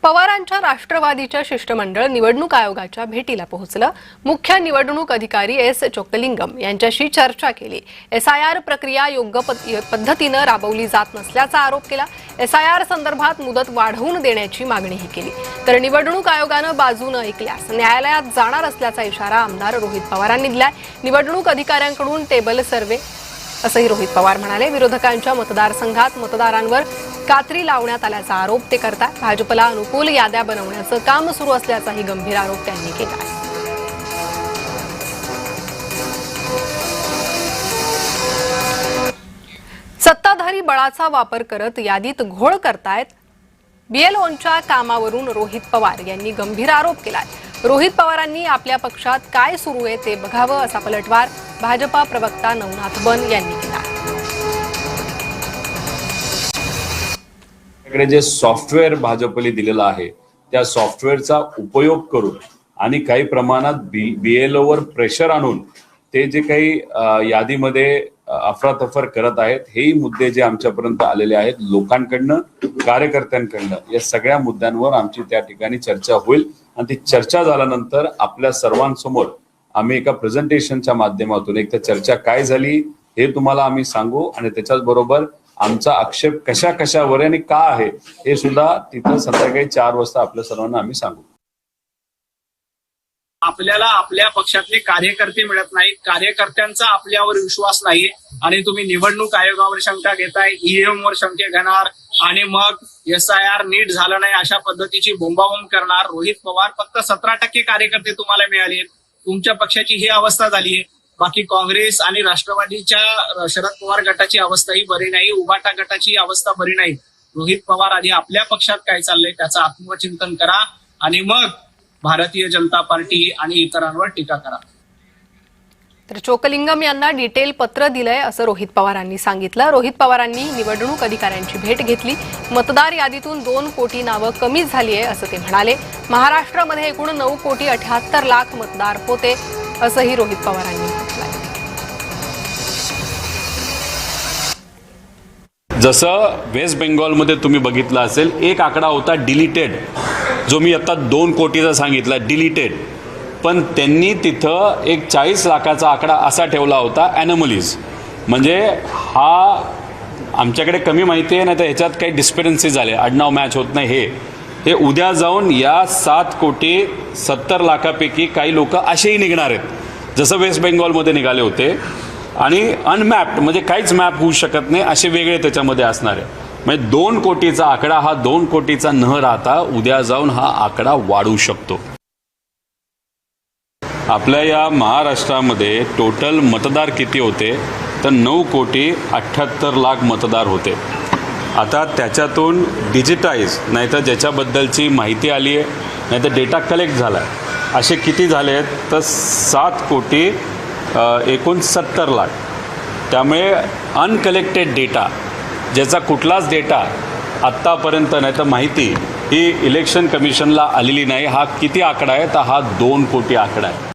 पवारांच्या राष्ट्रवादीच्या शिष्टमंडळ निवडणूक आयोगाच्या भेटीला पोहोचलं। मुख्य निवडणूक अधिकारी एस चोक्कलिंगम यांच्याशी चर्चा केली। एसआयआर प्रक्रिया योग्य पद्धतीने राबवली जात नसल्याचा आरोप केला। एसआयआर संदर्भात मुदत वाढवून देण्याची मागणीही केली। तर निवडणूक आयोगाने बाजू न ऐकल्यास न्यायालयात जाणार असल्याचा इशारा आमदार रोहित पवारांनी दिलाय। निवडणूक अधिकाऱ्यांकडून टेबल सर्वे असंही रोहित पवार म्हणाले। विरोधकांच्या मतदारसंघात मतदारांवर कात्री लावण्यात आल्याचा आरोप ते करतात। भाजपला अनुकूल याद्या बनवण्याचं काम सुरू असल्याचाही गंभीर आरोप त्यांनी केला आहे। सत्ताधारी बळाचा वापर करत यादीत घोळ करतायत बीएलओंच्या कामावरून रोहित पवार यांनी गंभीर आरोप केलाय। रोहित पवारांनी आपल्या पक्षात काय सुरू आहे ते बघावं असा पलटवार भाजपा प्रवक्ता नवनाथ बन यांनी केला। जे सॉफ्टवेअर भाजपने दिलेलं आहे त्या सॉफ्टवेअरचा उपयोग करून आणि काही प्रमाणात बीएलओवर प्रेशर आणून ते जे काही यादीमध्ये अफरातफर करत आहेत, हेही मुद्दे जे आमच्यापर्यंत आलेले आहेत लोकांकडनं, कार्यकर्त्यांकडनं, या सगळ्या मुद्द्यांवर आमची त्या ठिकाणी चर्चा होईल आणि ती चर्चा झाल्यानंतर आपल्या सर्वांसमोर आम्ही एका प्रेझेंटेशनच्या माध्यमातून एक तर चर्चा काय झाली हे तुम्हाला आम्ही सांगू आणि त्याच्याच बरोबर आमचा आक्षेप कशावर आणि का आहे हे सुद्धा तिथं संध्याकाळी 4 वाजता आपल्या सर्वांना आम्ही सांगू। आपल्याला आपल्या पक्षातले कार्यकर्ते मिळत नाहीत, कार्यकर्त्यांचा आपल्यावर विश्वास नाही आणि तुम्ही निवडणूक आयोगावर शंका घेताय, ईएम वर शंका घेणार आणि मग एसआयआर नीट झालं नाही अशा पद्धतीची बोंबाबोंब करणार। रोहित पवार फक्त 17% कार्यकर्ते तुम्हाला मिळाले, तुमच्या पक्षाची ही अवस्था झाली आहे। बाकी काँग्रेस आणि राष्ट्रवादीच्या शरद पवार गटाची अवस्था ही बरी नाही, उभाटा गटाची अवस्था बरी नाही। रोहित पवार आधी आपल्या पक्षात काय चाललंय त्याचं आत्मचिंतन करा आणि मग भारतीय जनता पार्टी आणि इतरांवर टीका करा। तर चोक्कलिंगम यांना डिटेल पत्र दिलंय असं रोहित पवारांनी सांगितलं। रोहित पवारांनी निवडणूक अधिकाऱ्यांची भेट घेतली। मतदार यादीतून 2 कोटी नावं कमी झाली आहे असं ते म्हणाले। महाराष्ट्रामध्ये एकूण 9,78,00,000 मतदार होते असंही रोहित पवारांनी म्हटलंय। जसं वेस्ट बेंगॉलमध्ये तुम्ही बघितलं असेल, एक आकडा होता डिलीटेड, जो मी आता 2 कोटीचा सांगितला डिलीटेड, पण त्यांनी तिथं एक 40 लाखाचा आकडा असा ठेवला होता ॲनोमलीज, म्हणजे हा आमच्याकडे कमी माहिती आहे, नाही तर ह्याच्यात काही डिस्पेरन्सी झाले, आडनाव मॅच होत नाही, हे उद्या जाऊन या 7,70,00,000पैकी काही लोक असेही निघणार आहेत जसं वेस्ट बेंगॉलमध्ये निघाले होते आणि अनमॅप्ड म्हणजे काहीच मॅप होऊ शकत नाही असे वेगळे त्याच्यामध्ये असणार आहे। म्हणजे 2 कोटीचा आकडा हा 2 कोटीचा न राहता उद्या जाऊन हा आकडा वाढू शकतो। आपल्या या महाराष्ट्रामध्ये टोटल मतदार किती होते तर 9,78,00,000 मतदार होते। आता त्याच्यातून डिजिटाईज नाहीतर ज्याच्याबद्दलची माहिती आली आहे नाहीतर डेटा कलेक्ट झाला आहे असे किती झाले आहेत तर 7,69,00,000। त्यामुळे अनकलेक्टेड डेटा ज्याचा कुठलाच डेटा आत्तापर्यंत नाही तर माहिती ही इलेक्शन कमिशनला आलेली नाही, हा किती आकडा आहे तर हा 2 कोटी आकडा आहे।